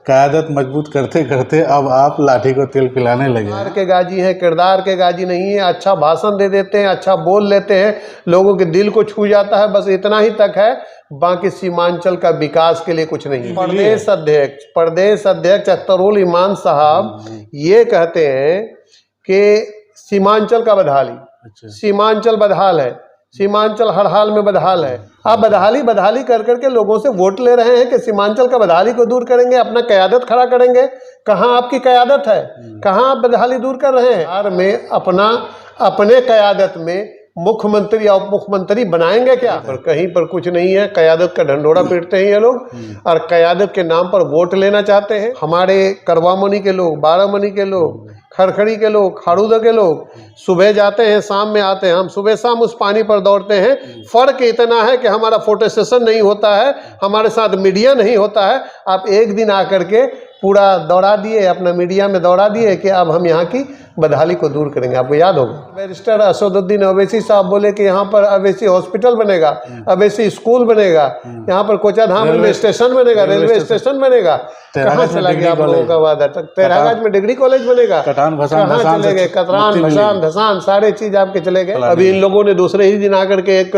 क़यादत मजबूत करते करते अब आप लाठी को तेल पिलाने लगे। किरदार के गाजी हैं, किरदार के गाजी नहीं है। अच्छा भाषण दे देते हैं, अच्छा बोल लेते हैं, लोगों के दिल को छू जाता है, बस इतना ही तक है। बाकी सीमांचल का विकास के लिए कुछ नहीं है। प्रदेश अध्यक्ष अख्तरुल ईमान साहब ये कहते हैं कि सीमांचल का बदहाली, सीमांचल बदहाल है, सीमांचल हर हाल में बदहाल है। आप बदहाली कर करके लोगों से वोट ले रहे हैं कि सीमांचल का बदहाली को दूर करेंगे, अपना क़यादत खड़ा करेंगे। कहाँ आपकी क़यादत है? कहाँ आप बदहाली दूर कर रहे हैं? बिहार में अपने क़यादत में मुख्यमंत्री या उप मुख्यमंत्री बनाएंगे क्या? पर कहीं पर कुछ नहीं है। क़यादत का ढंढोरा पीटते हैं ये लोग और क़यादत के नाम पर वोट लेना चाहते हैं। हमारे करवामनी के लोग, बारामनी के लोग, खरखड़ी के लोग, खाड़ूदा के लोग सुबह जाते हैं, शाम में आते हैं। हम सुबह शाम उस पानी पर दौड़ते हैं। फर्क इतना है कि हमारा फोटो सेशन नहीं होता है, हमारे साथ मीडिया नहीं होता है। आप एक दिन आकर के पूरा दौड़ा दिए, अपना मीडिया में दौड़ा दिए कि अब हम यहाँ की बदहाली को दूर करेंगे। आपको याद होगा बैरिस्टर असदुद्दीन अवैसी साहब बोले कि यहाँ पर अवैसी हॉस्पिटल बनेगा, अवैसी स्कूल बनेगा, यहाँ पर कोचाधाम रेलवे स्टेशन बनेगा, रेलवे स्टेशन बनेगा। कहाँ चला गया आप लोगों का वादा? तेरागाज में डिग्री कॉलेज बनेगा, कहाँ चले गए? कतरान, भसान, धसान सारे चीज आपके चले गए। अभी इन लोगों ने दूसरे ही दिन आकर के एक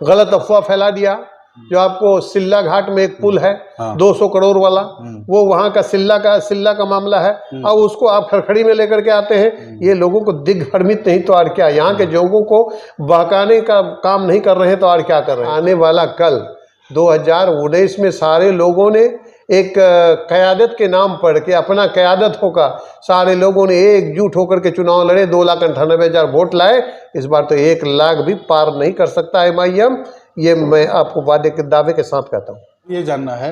गलत अफवाह फैला दिया। जो आपको सिल्ला घाट में एक पुल है 200 करोड़ वाला, वो वहां का सिल्ला का मामला है। अब उसको आप खरखड़ी में लेकर के आते हैं। ये लोगों को दिग्भ्रमित नहीं तो और क्या, यहाँ के लोगों को बहकाने का काम नहीं कर रहे हैं तो और क्या कर रहे हैं। आने वाला कल 2019 में सारे लोगों ने एक क़यादत के नाम पर के अपना क़यादत होगा, सारे लोगों ने एकजुट होकर के चुनाव लड़े, 2,98,000 वोट लाए। इस बार तो 1 लाख भी पार नहीं कर सकता MIM। ये मैं आपको दावे के साथ कहता हूँ। ये जानना है,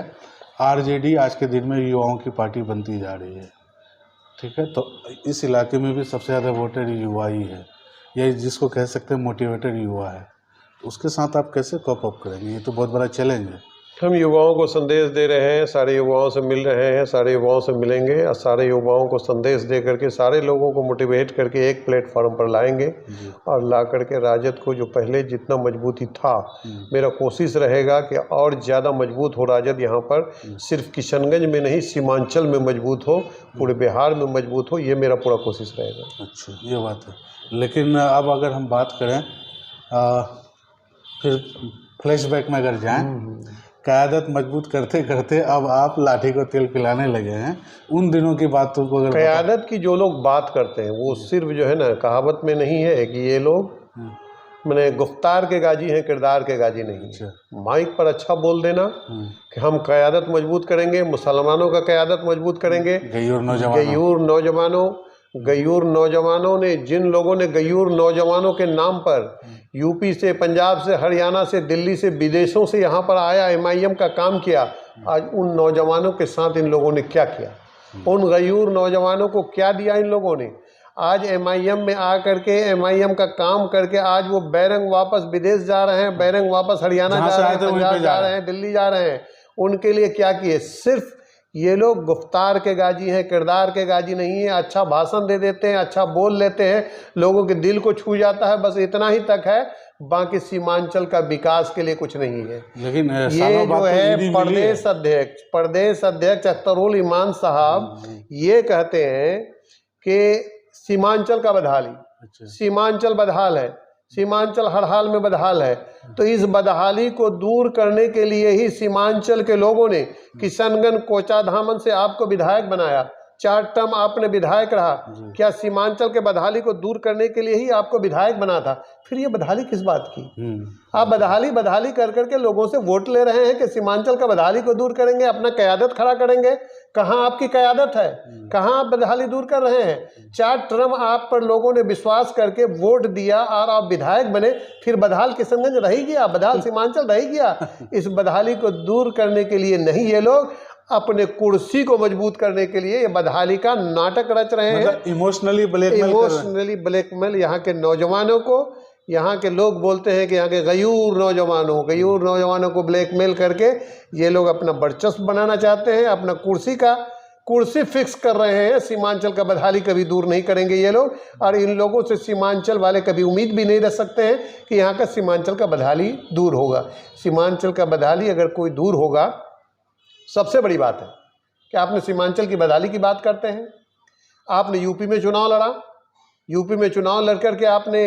RJD आज के दिन में युवाओं की पार्टी बनती जा रही है, ठीक है, तो इस इलाके में भी सबसे ज़्यादा वोटर युवा ही है, ये जिसको कह सकते हैं मोटिवेटेड युवा है। उसके साथ आप कैसे कोप अप करेंगे? ये तो बहुत बड़ा चैलेंज है। हम युवाओं को संदेश दे रहे हैं, सारे युवाओं से मिल रहे हैं, सारे युवाओं से मिलेंगे और सारे युवाओं को संदेश दे करके सारे लोगों को मोटिवेट करके एक प्लेटफॉर्म पर लाएंगे और ला करके राजद को जो पहले जितना मजबूती था, मेरा कोशिश रहेगा कि और ज़्यादा मजबूत हो राजद। यहाँ पर सिर्फ किशनगंज में नहीं, सीमांचल में मजबूत हो, पूरे बिहार में मजबूत हो, ये मेरा पूरा कोशिश रहेगा। अच्छा, ये बात है। लेकिन अब अगर हम बात करें फिर फ्लैशबैक में अगर जाएँ, क़यादत मजबूत करते करते अब आप लाठी को तेल पिलाने लगे हैं। उन दिनों की बातों को अगर क़यादत की जो लोग बात करते हैं वो सिर्फ जो है ना कहावत में नहीं है कि ये लोग मैंने गुफ्तार के गाजी हैं, किरदार के गाजी नहीं। अच्छा। माइक पर अच्छा बोल देना कि हम क़यादत मजबूत करेंगे, मुसलमानों का क़यादत मजबूत करेंगे। गयूर नौजवानों ने, जिन लोगों ने गयूर नौजवानों के नाम पर यूपी से, पंजाब से, हरियाणा से, दिल्ली से, विदेशों से यहाँ पर आया MIM का काम किया, आज उन नौजवानों के साथ इन लोगों ने क्या किया? उन गयूर नौजवानों को क्या दिया इन लोगों ने? आज MIM में आ करके MIM का काम करके आज वो बैरंग वापस विदेश जा रहे हैं, बैरंग वापस हरियाणा जा रहे हैं, पंजाब जा रहे हैं, दिल्ली जा रहे हैं। उनके लिए क्या किए? सिर्फ ये लोग गुफ्तार के गाजी हैं, किरदार के गाजी नहीं है। अच्छा भाषण दे देते हैं, अच्छा बोल लेते हैं, लोगों के दिल को छू जाता है, बस इतना ही तक है। बाकी सीमांचल का विकास के लिए कुछ नहीं है। लेकिन ये जो है प्रदेश अध्यक्ष अख्तरुल ईमान साहब ये कहते हैं कि सीमांचल का बदहाली, सीमांचल बदहाल है, सीमांचल हर हाल में बदहाल है। तो इस बदहाली को दूर करने के लिए ही सीमांचल के लोगों ने किशनगंज कोचाधामन से आपको विधायक बनाया, 4 टर्म आपने विधायक रहा। क्या सीमांचल के बदहाली को दूर करने के लिए ही आपको विधायक बना था? फिर ये बदहाली किस बात की? आप बदहाली कर करके लोगों से वोट ले रहे हैं कि सीमांचल का बदहाली को दूर करेंगे, अपना क़यादत खड़ा करेंगे। कहाँ आपकी क़यादत है? कहाँ आप बदहाली दूर कर रहे हैं? 4 टर्म आप पर लोगों ने विश्वास करके वोट दिया और आप विधायक बने, फिर बदहाल किशनगंज रह गया, बदहाल सीमांचल रह गया। इस बदहाली को दूर करने के लिए नहीं, ये लोग अपने कुर्सी को मजबूत करने के लिए ये बदहाली का नाटक रच रहे हैं। इमोशनली ब्लैकमेल यहाँ के नौजवानों को, यहाँ के लोग बोलते हैं कि यहाँ के गयूर नौजवानों को ब्लैकमेल करके ये लोग अपना वर्चस्व बनाना चाहते हैं, अपना कुर्सी फिक्स कर रहे हैं। सीमांचल का बदहाली कभी दूर नहीं करेंगे ये लोग, और इन लोगों से सीमांचल वाले कभी उम्मीद भी नहीं रख सकते हैं कि यहाँ का सीमांचल का बदहाली दूर होगा। सीमांचल का बदहाली अगर कोई दूर होगा, सबसे बड़ी बात है कि आपने सीमांचल की बदहाली की बात करते हैं। आपने यूपी में चुनाव लड़ा, यूपी में चुनाव लड़ करके आपने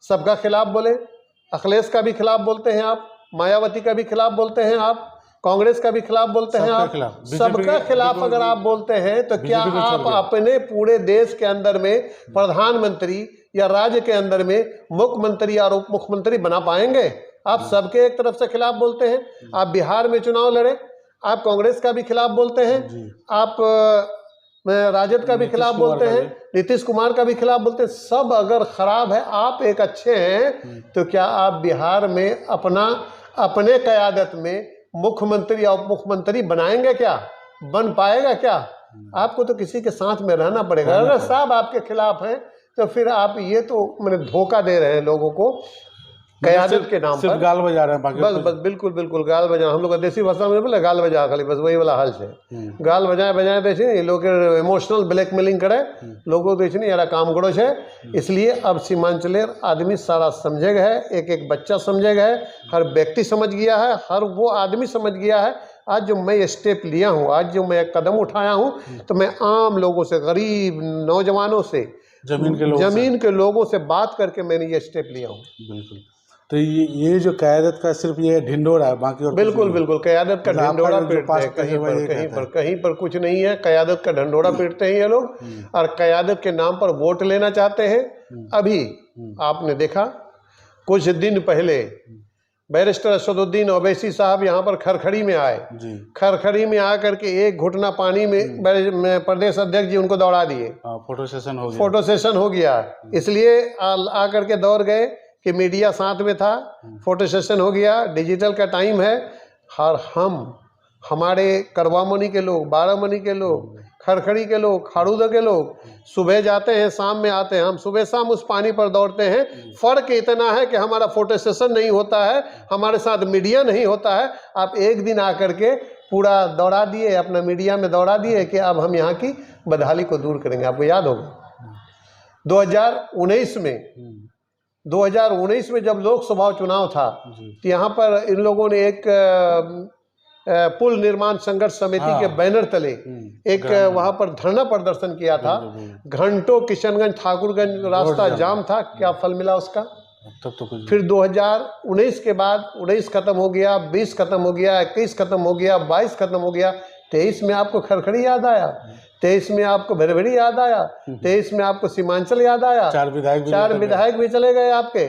सबका खिलाफ बोले, अखिलेश का भी खिलाफ बोलते हैं आप, मायावती का भी खिलाफ बोलते हैं आप, कांग्रेस का भी खिलाफ बोलते हैं आप, सबका खिलाफ अगर आप बोलते हैं तो क्या आप अपने पूरे देश के अंदर में प्रधानमंत्री या राज्य के अंदर में मुख्यमंत्री और उप मुख्यमंत्री बना पाएंगे? आप सबके एक तरफ से खिलाफ बोलते हैं। आप बिहार में चुनाव लड़े, आप कांग्रेस का भी खिलाफ बोलते हैं, आप राजद का भी खिलाफ बोलते हैं, नीतीश कुमार का भी खिलाफ बोलते हैं। सब अगर खराब है, आप एक अच्छे हैं, तो क्या आप बिहार में अपने क़यादत में मुख्यमंत्री या उप मुख्यमंत्री बनाएंगे? क्या बन पाएगा? क्या आपको तो किसी के साथ में रहना पड़ेगा। अगर सब आपके खिलाफ हैं तो फिर आप ये तो मैंने धोखा दे रहे हैं लोगों को क़यादत के नाम पर, गाल बजा रहे हैं। बस बिल्कुल बिल्कुल गाल बजा, हम लोग देसी भाषा में बोले गाल बजा, खाली बस वही वाला हाल है। गाल बजाए देखे ये लोग इमोशनल ब्लैकमेलिंग करे लोगों देखे नहीं, यार काम करो है। इसलिए अब सीमांचलेर आदमी सारा समझे गए है, एक एक बच्चा समझे गए, हर व्यक्ति समझ गया है, हर वो आदमी समझ गया है। आज जो मैं स्टेप लिया हूँ, आज जो मैं कदम उठाया हूँ, तो मैं आम लोगों से, गरीब नौजवानों से, जमीन के लोगों से बात करके मैंने ये स्टेप लिया हूँ। बिल्कुल। तो ये जो क़यादत का सिर्फ ये ढिंढोरा है, बाकी और बिल्कुल क़यादत का ढिंढोरा पीटते हैं, कहीं पर कुछ नहीं है। क़यादत का ढिंढोरा पीटते हैं ये लोग, और क़यादत के नाम पर वोट लेना चाहते हैं। अभी आपने देखा कुछ दिन पहले बैरिस्टर असदुद्दीन ओवैसी साहब यहाँ पर खरखड़ी में आए, खरखड़ी में आकर के एक घुटना पानी में प्रदेश अध्यक्ष जी उनको दौड़ा दिए। फोटो सेशन हो गया। इसलिए आकर के दौड़ गए कि मीडिया साथ में था, फोटो सेशन हो गया। डिजिटल का टाइम है, और हमारे करवामनी के लोग, बारामनी के लोग, खरखड़ी के लोग, खाड़ूदा के लोग सुबह जाते हैं, शाम में आते हैं। हम सुबह शाम उस पानी पर दौड़ते हैं। फ़र्क इतना है कि हमारा फोटो सेशन नहीं होता है, हमारे साथ मीडिया नहीं होता है। आप एक दिन आकर के पूरा दौड़ा दिए, अपना मीडिया में दौड़ा दिए कि अब हम यहाँ की बदहाली को दूर करेंगे। आपको याद होगा 2019 में जब लोकसभा चुनाव था, तो यहाँ पर इन लोगों ने एक पुल निर्माण संघर्ष समिति के बैनर तले एक वहां पर धरना प्रदर्शन किया था। घंटों किशनगंज ठाकुरगंज रास्ता जाम था। क्या फल मिला उसका? तब तो कुछ। फिर 2019 के बाद 19 खत्म हो गया, 20 खत्म हो गया, 21 खत्म हो गया, 22 खत्म हो गया, 23 में आपको खरखड़ी याद आया, 23 में आपको भरभरी याद आया, 23 में आपको सीमांचल याद आया, 4 विधायक भी चले गए आपके,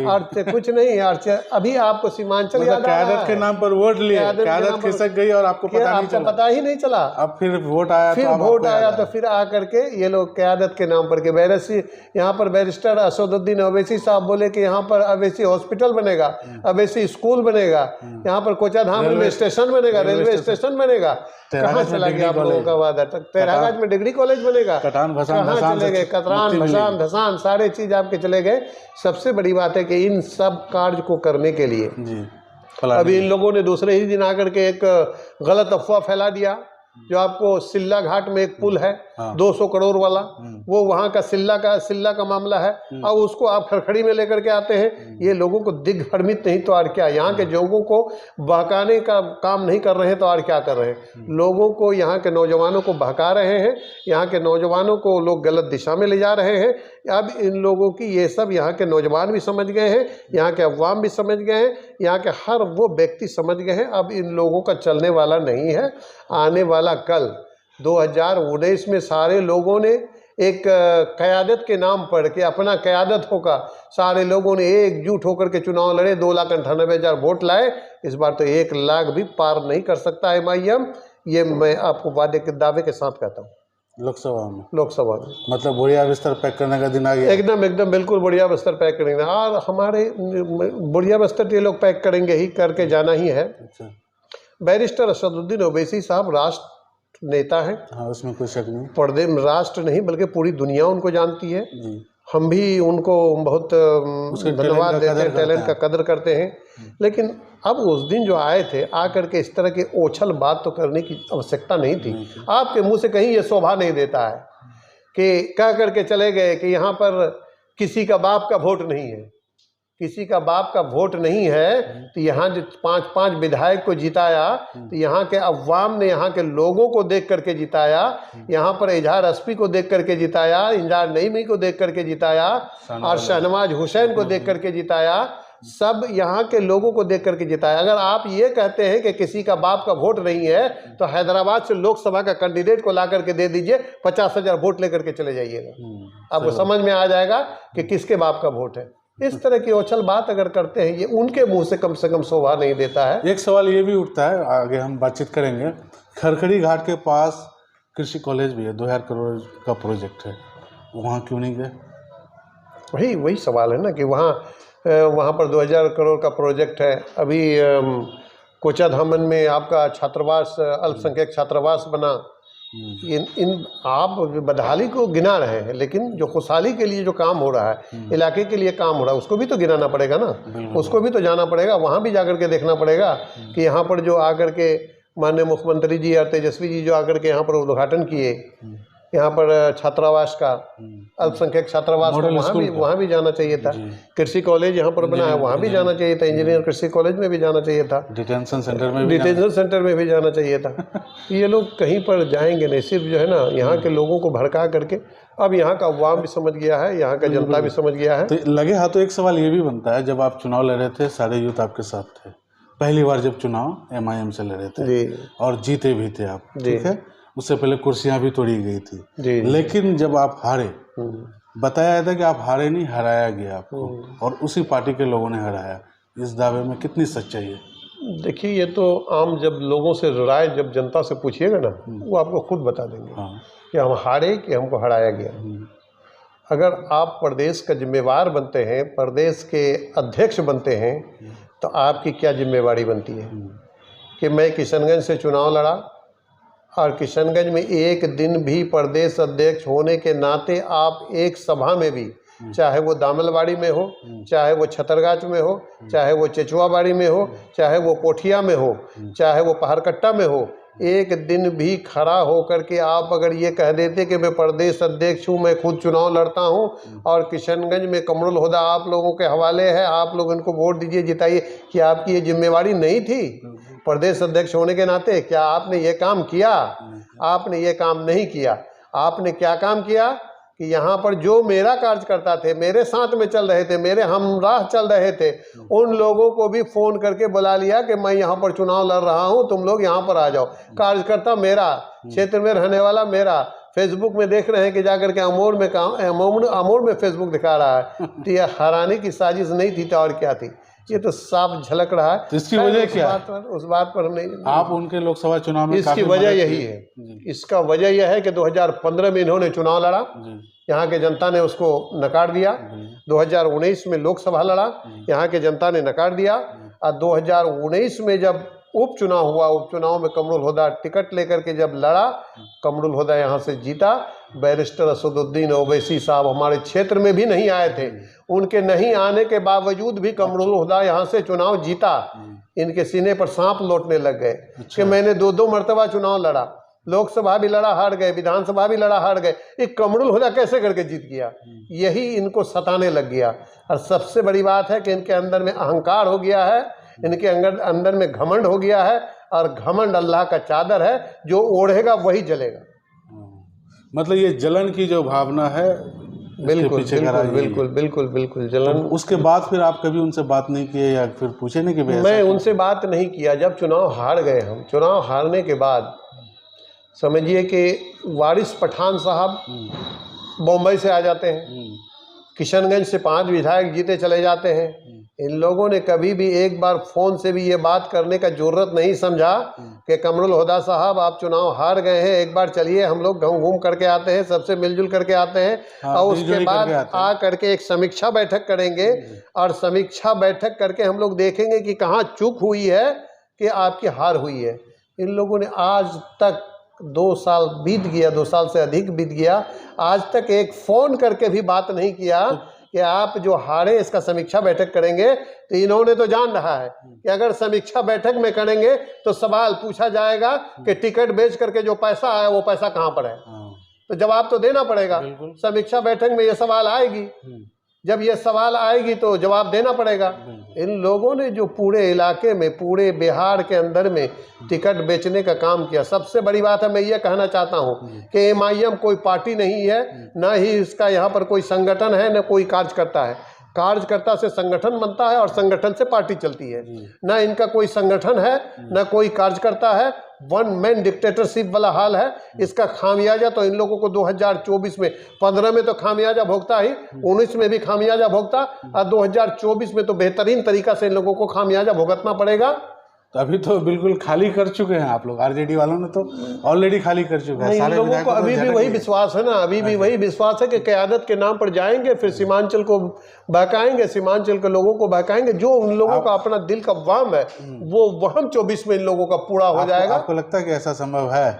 और कुछ नहीं यार। अभी आपको सीमांचल याद आया, क़यादत के नाम पर वोट लिए, क़यादत खिसक गई और आपको पता ही नहीं चला। अब फिर वोट आया, तो फिर आकर के ये लोग क़यादत के नाम पर के यहाँ पर बैरिस्टर असदुद्दीन ओवैसी साहब बोले कि यहाँ पर अवैसी हॉस्पिटल बनेगा, अवैसी स्कूल बनेगा, यहाँ पर कोचाधाम रेलवे स्टेशन बनेगा, रेलवे स्टेशन बनेगा। कहाँ चला गया आप लोगों का वादा? तेरागाज में डिग्री कॉलेज बनेगा, कहाँ चले गए? कतरान, भसान, धसान, सारे चीज आपके चले गए। सबसे बड़ी बात है कि इन सब कार्य को करने के लिए अभी इन लोगों ने दूसरे ही दिन आकर के एक गलत अफवाह फैला दिया। जो आपको सिल्ला घाट में एक पुल है 200 करोड़ वाला, वो वहाँ का सिल्ला का मामला है। अब उसको आप खरखड़ी में लेकर के आते हैं। ये लोगों को दिग्भ्रमित नहीं तो और क्या, यहाँ के लोगों को बहकाने का काम नहीं कर रहे हैं तो और क्या कर रहे हैं? लोगों को, यहाँ के नौजवानों को बहका रहे हैं, यहाँ के नौजवानों को लोग गलत दिशा में ले जा रहे हैं। अब इन लोगों की ये सब यहाँ के नौजवान भी समझ गए हैं, यहाँ के अवाम भी समझ गए हैं, यहाँ के हर वो व्यक्ति समझ गए हैं। अब इन लोगों का चलने वाला नहीं है। आने वाला कल 2019 में सारे लोगों ने एक क़यादत के नाम पर कि अपना क़यादत होगा, सारे लोगों ने एकजुट होकर के चुनाव लड़े, 2,98,000 वोट लाए। इस बार तो 1 लाख भी पार नहीं कर सकता MIM। ये मैं आपको दावे के साथ कहता हूँ। लोकसभा में मतलब बढ़िया बिस्तर पैक करने का दिन आ गया। एकदम बिल्कुल बढ़िया बिस्तर पैक करेंगे, और हमारे बढ़िया बिस्तर ये लोग पैक करेंगे ही, करके जाना ही है। अच्छा। बैरिस्टर असदुद्दीन ओवैसी साहब राष्ट्र नेता हैं। हाँ, उसमें कोई शक नहीं। पर्दे में राष्ट्र नहीं बल्कि पूरी दुनिया उनको जानती है जी। हम भी उनको बहुत धन्यवाद देते हैं, टैलेंट का कदर करते हैं। लेकिन अब उस दिन जो आए थे, आकर के इस तरह के ओछल बात तो करने की आवश्यकता नहीं थी। आपके मुंह से कहीं ये शोभा नहीं देता है कि कह करके चले गए कि यहाँ पर किसी का बाप का वोट नहीं है। किसी का बाप का वोट नहीं है, तो यहाँ जो 5-5 विधायक को जिताया, तो यहाँ के अवाम ने यहाँ के लोगों को देख करके जिताया, यहाँ पर इजहार एसपी को देख करके जिताया, इंजार नईमी को देख करके जिताया और शहनवाज हुसैन को देख करके जिताया, सब यहाँ के लोगों को देख करके जिताया। अगर आप ये कहते हैं कि किसी का बाप का वोट नहीं है, तो हैदराबाद से लोकसभा का कैंडिडेट को ला करके दे दीजिए, 50,000 वोट लेकर के चले जाइएगा, आपको समझ में आ जाएगा कि किसके बाप का वोट है। इस तरह की ओछल बात अगर करते हैं, ये उनके मुंह से कम शोभा नहीं देता है। एक सवाल ये भी उठता है, आगे हम बातचीत करेंगे, खरखड़ी घाट के पास कृषि कॉलेज भी है, 2000 करोड़ का प्रोजेक्ट है, वहाँ क्यों नहीं गए? वही सवाल है ना कि वहाँ पर 2000 करोड़ का प्रोजेक्ट है। अभी कोचाधामन में आपका छात्रावास, अल्पसंख्यक छात्रावास बना। इन आप बदहाली को गिना रहे हैं, लेकिन जो खुशहाली के लिए जो काम हो रहा है, इलाके के लिए काम हो रहा है, उसको भी तो गिनाना पड़ेगा ना, उसको भी तो जाना पड़ेगा, वहाँ भी जाकर के देखना पड़ेगा कि यहाँ पर जो आकर के माननीय मुख्यमंत्री जी और तेजस्वी जी जो आकर के यहाँ पर उद्घाटन किए, यहाँ पर छात्रावास का, अल्पसंख्यक छात्रावास, वहाँ भी जाना चाहिए था। कृषि कॉलेज यहाँ पर बना है, वहाँ भी जाना चाहिए था। इंजीनियर कृषि कॉलेज में भी जाना चाहिए था। डिटेंशन सेंटर में भी जाना चाहिए था। ये लोग कहीं पर जाएंगे नहीं, सिर्फ जो है ना यहाँ के लोगों को भड़का करके। अब यहाँ का अवाम भी समझ गया है, यहाँ का जनता भी समझ गया है। तो लगे हाथों एक सवाल ये भी बनता है, जब आप चुनाव लड़ रहे थे, सारे यूथ आपके साथ थे, पहली बार जब चुनाव MIM से लड़े थे और जीते भी थे आप, ठीक है, उससे पहले कुर्सियां भी तोड़ी गई थी, लेकिन जब आप हारे, बताया था कि आप हारे नहीं, हराया गया आपको, और उसी पार्टी के लोगों ने हराया। इस दावे में कितनी सच्चाई है? देखिए, ये तो आम जब लोगों से राय जब जनता से पूछिएगा ना, वो आपको खुद बता देंगे कि हम हारे कि हमको हराया गया। अगर आप प्रदेश का जिम्मेवार बनते हैं, प्रदेश के अध्यक्ष बनते हैं, तो आपकी क्या जिम्मेवारी बनती है कि मैं किशनगंज से चुनाव लड़ा और किशनगंज में एक दिन भी प्रदेश अध्यक्ष होने के नाते आप एक सभा में भी, चाहे वो दामलबाड़ी में हो, चाहे वो छतरगाछ में हो, चाहे वो चेचुआबाड़ी में हो, चाहे वो पोठिया में हो, चाहे वो पहाड़कट्टा में हो, एक दिन भी खड़ा होकर के आप अगर ये कह देते कि मैं प्रदेश अध्यक्ष हूँ, मैं खुद चुनाव लड़ता हूँ और किशनगंज में कमरुल हुदा आप लोगों के हवाले है, आप लोग इनको वोट दीजिए, जिताइए, कि आपकी ये जिम्मेवारी नहीं थी प्रदेश अध्यक्ष होने के नाते? क्या आपने ये काम किया? आपने ये काम नहीं किया। आपने क्या काम किया कि यहाँ पर जो मेरा कार्यकर्ता थे, मेरे साथ में चल रहे थे, मेरे हमराह चल रहे थे, उन लोगों को भी फोन करके बुला लिया कि मैं यहाँ पर चुनाव लड़ रहा हूँ, तुम लोग यहाँ पर आ जाओ। कार्यकर्ता मेरा, क्षेत्र में रहने वाला मेरा, फेसबुक में देख रहे हैं कि जाकर के अमोड़ में फेसबुक दिखा रहा है। तो यह हराने की साजिश नहीं थी तो और क्या थी? ये तो साफ झलक रहा है। तो इसकी वजह क्या है? उस बात पर नहीं, आप उनके लोकसभा चुनाव में, इसकी वजह यही है, इसका वजह यह है कि 2015 में इन्होंने चुनाव लड़ा, यहाँ के जनता ने उसको नकार दिया। 2019 में लोकसभा लड़ा, यहाँ के जनता ने नकार दिया। और 2019 में जब उपचुनाव हुआ, उपचुनाव में कमरुल हुदा टिकट लेकर के जब लड़ा, कमरुल हुदा यहाँ से जीता। बैरिस्टर असदुद्दीन ओवैसी साहब हमारे क्षेत्र में भी नहीं आए थे, उनके नहीं आने के बावजूद भी कमरुल हुदा यहाँ से चुनाव जीता। इनके सीने पर सांप लौटने लग गए कि मैंने 2 मरतबा चुनाव लड़ा, लोकसभा भी लड़ा हार गए, विधानसभा भी लड़ा हार गए, एक कमरुल हुदा कैसे करके जीत गया? यही इनको सताने लग गया। और सबसे बड़ी बात है कि इनके अंदर में अहंकार हो गया है, इनके अंदर में घमंड हो गया है, और घमंड अल्लाह का चादर है, जो ओढ़ेगा वही जलेगा। मतलब ये जलन की जो भावना है, बिल्कुल बिल्कुल बिल्कुल बिल्कुल जलन। तो उसके बाद फिर आप कभी उनसे बात नहीं किए या फिर पूछे नहीं कि मैं उनसे बात नहीं किया। जब चुनाव हार गए हम, चुनाव हारने के बाद समझिए कि वारिस पठान साहब बम्बई से आ जाते हैं, किशनगंज से 5 विधायक जीते चले जाते हैं। इन लोगों ने कभी भी एक बार फ़ोन से भी ये बात करने का जरूरत नहीं समझा कि कमरुल हुदा साहब आप चुनाव हार गए हैं, एक बार चलिए हम लोग घूम करके आते हैं, सबसे मिलजुल करके आते हैं, और उसके बाद आ करके एक समीक्षा बैठक करेंगे, और समीक्षा बैठक करके हम लोग देखेंगे कि कहाँ चूक हुई है कि आपकी हार हुई है। इन लोगों ने आज तक 2 साल बीत गया, 2 साल से अधिक बीत गया, आज तक एक फ़ोन करके भी बात नहीं किया कि आप जो हारे इसका समीक्षा बैठक करेंगे। तो इन्होंने तो जान रहा है कि अगर समीक्षा बैठक में करेंगे तो सवाल पूछा जाएगा कि टिकट बेच करके जो पैसा आया वो पैसा कहाँ पर है, तो जवाब तो देना पड़ेगा। समीक्षा बैठक में ये सवाल आएगी, जब ये सवाल आएगी तो जवाब देना पड़ेगा। इन लोगों ने जो पूरे इलाके में, पूरे बिहार के अंदर में टिकट बेचने का काम किया। सबसे बड़ी बात है, मैं ये कहना चाहता हूँ कि MIM कोई पार्टी नहीं है, ना ही इसका यहाँ पर कोई संगठन है, न कोई कार्यकर्ता है। कार्यकर्ता से संगठन बनता है और संगठन से पार्टी चलती है। ना इनका कोई संगठन है, ना कोई कार्यकर्ता है। वन मैन डिक्टेटरशिप वाला हाल है। इसका खामियाजा तो इन लोगों को 2024 में, 15 में तो खामियाजा भोगता ही, 19 में भी खामियाजा भोगता, और 2024 में तो बेहतरीन तरीका से इन लोगों को खामियाजा भुगतना पड़ेगा। तो अभी तो बिल्कुल खाली कर चुके हैं आप लोग, RJD वालों ने तो ऑलरेडी खाली कर चुके हैं। इन लोगों को अभी भी वही विश्वास है ना, अभी भी वही विश्वास है कि क़यादत के नाम पर जाएंगे, फिर सीमांचल को बहकाएंगे, सीमांचल के लोगों को बहकाएंगे। जो उन लोगों का अपना दिल का वाम है, वो वहम 24 में इन लोगों का पूरा हो जाएगा। आपको लगता है कि ऐसा संभव है?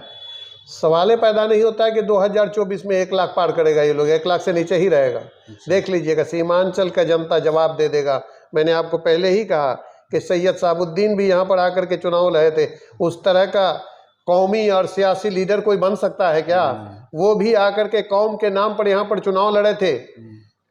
सवाल पैदा नहीं होता है कि 2024 में 1 लाख पार करेगा ये लोग, 1 लाख से नीचे ही रहेगा। देख लीजिएगा, सीमांचल का जनता जवाब दे देगा। मैंने आपको पहले ही कहा कि सैयद साबुद्दीन भी यहाँ पर आकर के चुनाव लड़े थे। उस तरह का कौमी और सियासी लीडर कोई बन सकता है क्या? वो भी आकर के कौम के नाम पर यहाँ पर चुनाव लड़े थे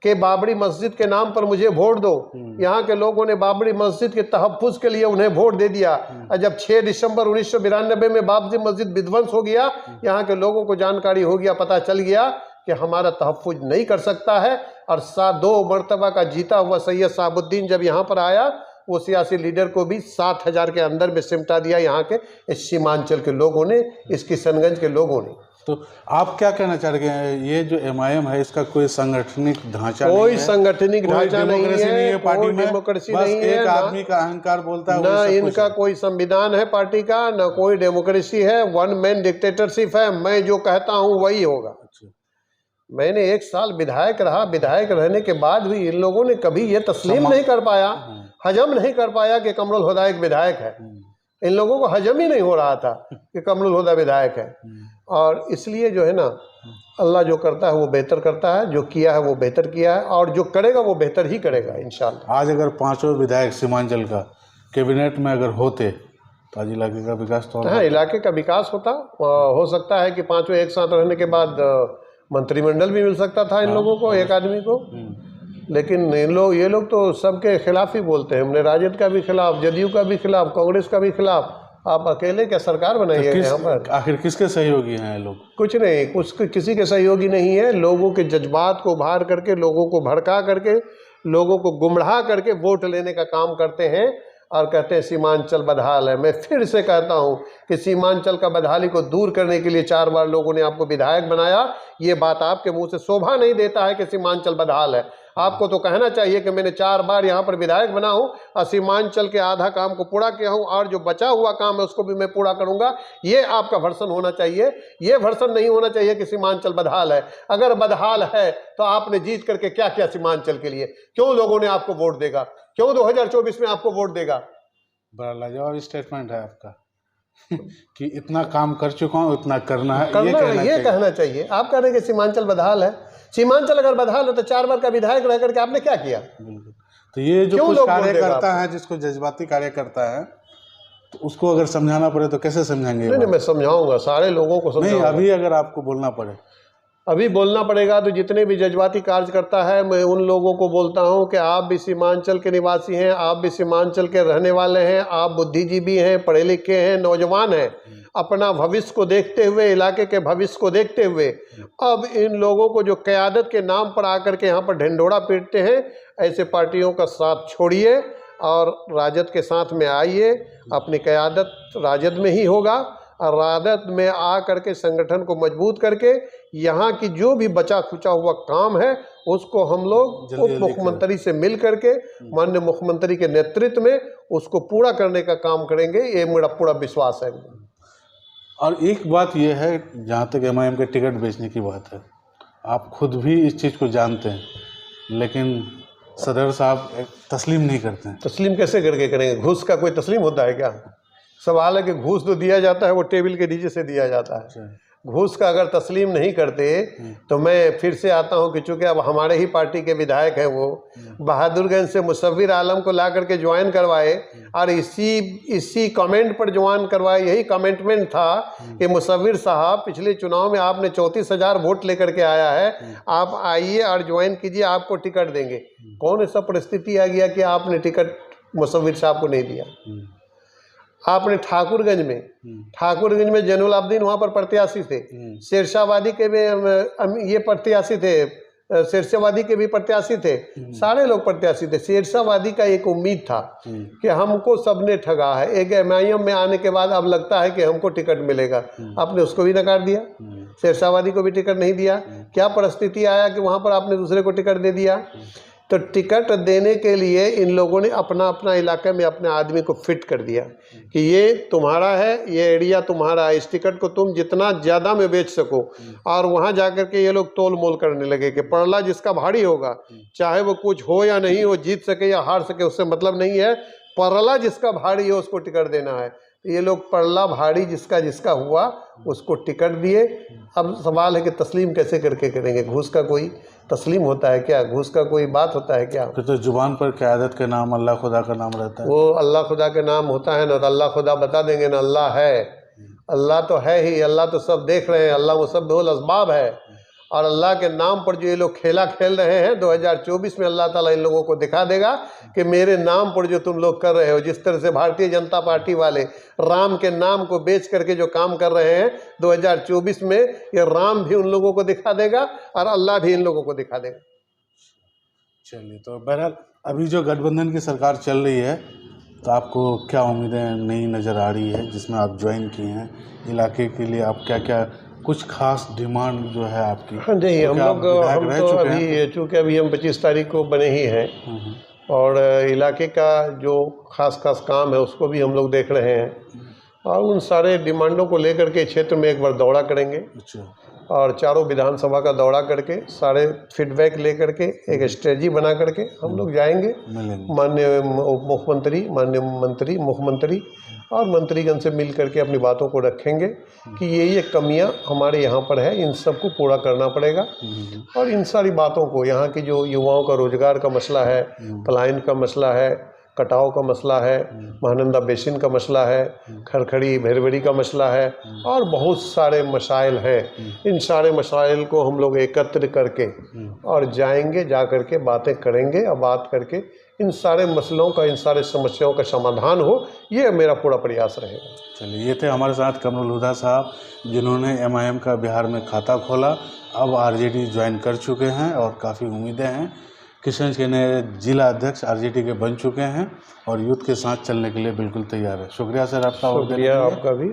कि बाबरी मस्जिद के नाम पर मुझे वोट दो। यहाँ के लोगों ने बाबरी मस्जिद के तहफ़्फ़ुज़ के लिए उन्हें वोट दे दिया। और जब 6 दिसंबर 1992 में बाबरी मस्जिद विध्वंस हो गया, यहाँ के लोगों को जानकारी हो गया, पता चल गया कि हमारा तहफ़्फ़ुज़ नहीं कर सकता है। और 2 मरतबा का जीता हुआ सैयद साबुद्दीन जब यहाँ पर आया, वो सियासी लीडर को भी 7000 के अंदर में सिमटा दिया यहाँ के इस सीमांचल के लोगों ने, इस किशनगंज के लोगों ने। तो आप क्या कहना चाह रहे हैं? ये जो MIM है, इसका कोई संगठनिक ढांचा कोई नहीं है, संगठनिक ढांचा नहीं है, पार्टी कोई में डेमोक्रेसी बस नहीं है, एक आदमी का अहंकार बोलता है, ना इनका कोई संविधान है पार्टी का, ना कोई डेमोक्रेसी है। वन मैन डिक्टेटरशिप है। मैं जो कहता हूँ वही होगा। मैंने 1 साल विधायक रहा, विधायक रहने के बाद भी इन लोगों ने कभी ये तस्लीम नहीं कर पाया, हजम नहीं कर पाया कि कमरुल हुदा एक विधायक है। इन लोगों को हजम ही नहीं हो रहा था कि कमरुल हुदा विधायक है। और इसलिए जो है ना, अल्लाह जो करता है वो बेहतर करता है, जो किया है वो बेहतर किया है, और जो करेगा वो बेहतर ही करेगा इंशाल्लाह। आज अगर 5 विधायक सीमांचल का कैबिनेट में अगर होते तो आज इलाके का विकास तो हाँ, इलाके का विकास होता। हो सकता है कि 5 एक साथ रहने के बाद मंत्रिमंडल भी मिल सकता था इन लोगों को, एक आदमी को। लेकिन ये लोग तो सबके खिलाफ ही बोलते हैं। हमने राजद का भी खिलाफ, जदयू का भी खिलाफ, कांग्रेस का भी खिलाफ। आप अकेले क्या सरकार बनाइए यहाँ पर? आखिर किसके सहयोगी हैं ये लोग? कुछ नहीं, किसी के सहयोगी नहीं है। लोगों के जज्बात को बाहर करके, लोगों को भड़का करके, लोगों को गुमराह करके वोट लेने का काम करते हैं और कहते हैं सीमांचल बदहाल है। मैं फिर से कहता हूं कि सीमांचल का बदहाली को दूर करने के लिए 4 बार लोगों ने आपको विधायक बनाया। ये बात आपके मुंह से शोभा नहीं देता है कि सीमांचल बदहाल है। आपको तो कहना चाहिए कि मैंने 4 बार यहाँ पर विधायक बना हूँ और सीमांचल के आधा काम को पूरा किया हूँ, और जो बचा हुआ काम है उसको भी मैं पूरा करूँगा। ये आपका वर्षन होना चाहिए। ये वर्षन नहीं होना चाहिए कि सीमांचल बदहाल है। अगर बदहाल है तो आपने जीत करके क्या किया सीमांचल के लिए? क्यों लोगों ने आपको वोट देगा? क्यों 2024 में आपको वोट देगा? बड़ा लाजवाब स्टेटमेंट है आपका कि इतना काम कर चुका हूँ, इतना करना है, ये कहना चाहिए। आप कह रहे हैं कि सीमांचल बदहाल है। सीमांचल अगर बदहाल है तो 4 बार का विधायक रह करके आपने क्या किया? बिल्कुल। तो ये जो कुछ कार्यकर्ता है, जिसको जज्बाती कार्यकर्ता है, तो उसको अगर समझाना पड़े तो कैसे समझाएंगे? नहीं, मैं समझाऊंगा, सारे लोगों को समझाऊंगा। नहीं, अभी अगर आपको बोलना पड़े, अभी बोलना पड़ेगा तो जितने भी जज्बाती कार्यकर्ता है, मैं उन लोगों को बोलता हूं कि आप भी सीमांचल के निवासी हैं, आप भी सीमांचल के रहने वाले हैं, आप बुद्धिजीवी हैं, पढ़े लिखे हैं, नौजवान हैं। अपना भविष्य को देखते हुए, इलाके के भविष्य को देखते हुए, अब इन लोगों को जो क़यादत के नाम पर आकर के यहाँ पर ढिंढोरा पीटते हैं, ऐसे पार्टियों का साथ छोड़िए और राजद के साथ में आइए। अपनी क़यादत राजद में ही होगा और राजद में आ करके संगठन को मजबूत करके यहाँ की जो भी बचा खुचा हुआ काम है उसको हम लोग उप मुख्यमंत्री से मिल करके, माननीय मुख्यमंत्री के नेतृत्व में उसको पूरा करने का काम करेंगे। ये मेरा पूरा विश्वास है। और एक बात यह है, जहाँ तक MIM के टिकट बेचने की बात है, आप खुद भी इस चीज़ को जानते हैं, लेकिन सदर साहब तस्लीम नहीं करते हैं। तस्लीम कैसे करके करेंगे? घूस का कोई तस्लीम होता है क्या? सवाल है कि घूस तो दिया जाता है, वो टेबल के नीचे से दिया जाता है। घूस का अगर तस्लीम नहीं करते तो मैं फिर से आता हूं कि चूंकि अब हमारे ही पार्टी के विधायक हैं, वो बहादुरगंज से मुसव्विर आलम को ला करके ज्वाइन करवाए और इसी कमेंट पर ज्वाइन करवाए। यही कमेंटमेंट था कि मुसव्विर साहब पिछले चुनाव में आपने 34,000 वोट लेकर के आया है, आप आइए और ज्वाइन कीजिए, आपको टिकट देंगे। कौन ऐसा परिस्थिति आ गया कि आपने टिकट मुसव्विर साहब को नहीं दिया? आपने ठाकुरगंज में जैनुल आबदीन वहाँ पर प्रत्याशी थे, शेरशाहवादी के भी ये प्रत्याशी थे, शेरशाहवादी के भी प्रत्याशी थे, सारे लोग प्रत्याशी थे। शेरशाहवादी का एक उम्मीद था कि हमको सबने ठगा है, एक MIM में आने के बाद अब लगता है कि हमको टिकट मिलेगा, आपने उसको भी नकार दिया, शेरशाहवादी को भी टिकट नहीं दिया। क्या परिस्थिति आया कि वहाँ पर आपने दूसरे को टिकट दे दिया? तो टिकट देने के लिए इन लोगों ने अपना अपना इलाके में अपने आदमी को फिट कर दिया कि ये तुम्हारा है, ये एरिया तुम्हारा है, इस टिकट को तुम जितना ज़्यादा में बेच सको। और वहाँ जाकर के ये लोग तोल मोल करने लगे कि पड़ला जिसका भारी होगा, चाहे वो कुछ हो या नहीं हो, जीत सके या हार सके, उससे मतलब नहीं है, पड़ला जिसका भारी हो उसको टिकट देना है। ये लोग पड़ला भारी जिसका जिसका हुआ उसको टिकट दिए। अब सवाल है कि तस्लीम कैसे करके करेंगे? घूस का कोई तस्लीम होता है क्या? घूस का कोई बात होता है क्या? फिर तो जुबान पर क़यादत के नाम अल्लाह खुदा का नाम रहता है। वो अल्लाह खुदा के नाम होता है ना, तो अल्लाह खुदा बता देंगे ना, अल्लाह है, अल्लाह तो है ही, अल्लाह तो सब देख रहे हैं, अल्लाह वो सब बेहुल असबाब है। और अल्लाह के नाम पर जो ये लोग खेला खेल रहे हैं, 2024 में अल्लाह ताला इन लोगों को दिखा देगा कि मेरे नाम पर जो तुम लोग कर रहे हो, जिस तरह से भारतीय जनता पार्टी वाले राम के नाम को बेच करके जो काम कर रहे हैं, 2024 में ये राम भी उन लोगों को दिखा देगा और अल्लाह भी इन लोगों को दिखा देगा। चलिए, तो बहरहाल अभी जो गठबंधन की सरकार चल रही है, तो आपको क्या उम्मीदें नई नज़र आ रही है जिसमें आप ज्वाइन किए हैं? इलाके के लिए आप क्या क्या कुछ खास डिमांड जो है आपकी? हाँ जी, हम तो अभी चूँकि अभी हम 25 तारीख को बने ही हैं और इलाके का जो खास काम है उसको भी हम लोग देख रहे हैं और उन सारे डिमांडों को लेकर के क्षेत्र में एक बार दौरा करेंगे। अच्छा। और चारों विधानसभा का दौरा करके सारे फीडबैक लेकर के एक स्ट्रेटजी बना करके हम लोग जाएंगे। माननीय मुख्यमंत्री, माननीय मंत्री, मुख्यमंत्री और मंत्रीगण से मिल करके अपनी बातों को रखेंगे कि ये कमियां हमारे यहाँ पर है, इन सबको पूरा करना पड़ेगा। और इन सारी बातों को, यहाँ की जो युवाओं का रोजगार का मसला है, पलायन का मसला है, कटाव का मसला है, महानंदा बेसिन का मसला है, खरखड़ी भेरबेड़ी का मसला है और बहुत सारे मसाइल हैं। इन सारे मसाइल को हम लोग एकत्र करके और जाएंगे, जा करके बातें करेंगे और बात करके इन सारे मसलों का, इन सारे समस्याओं का समाधान हो, ये मेरा पूरा प्रयास रहेगा। चलिए, ये थे हमारे साथ कमरुल हुदा साहब, जिन्होंने MIM का बिहार में खाता खोला, अब RJD ज्वाइन कर चुके हैं और काफ़ी उम्मीदें हैं। किशनगंज के नए जिला अध्यक्ष RJD के बन चुके हैं और यूथ के साथ चलने के लिए बिल्कुल तैयार है। शुक्रिया सर आपका। शुक्रिया आपका भी।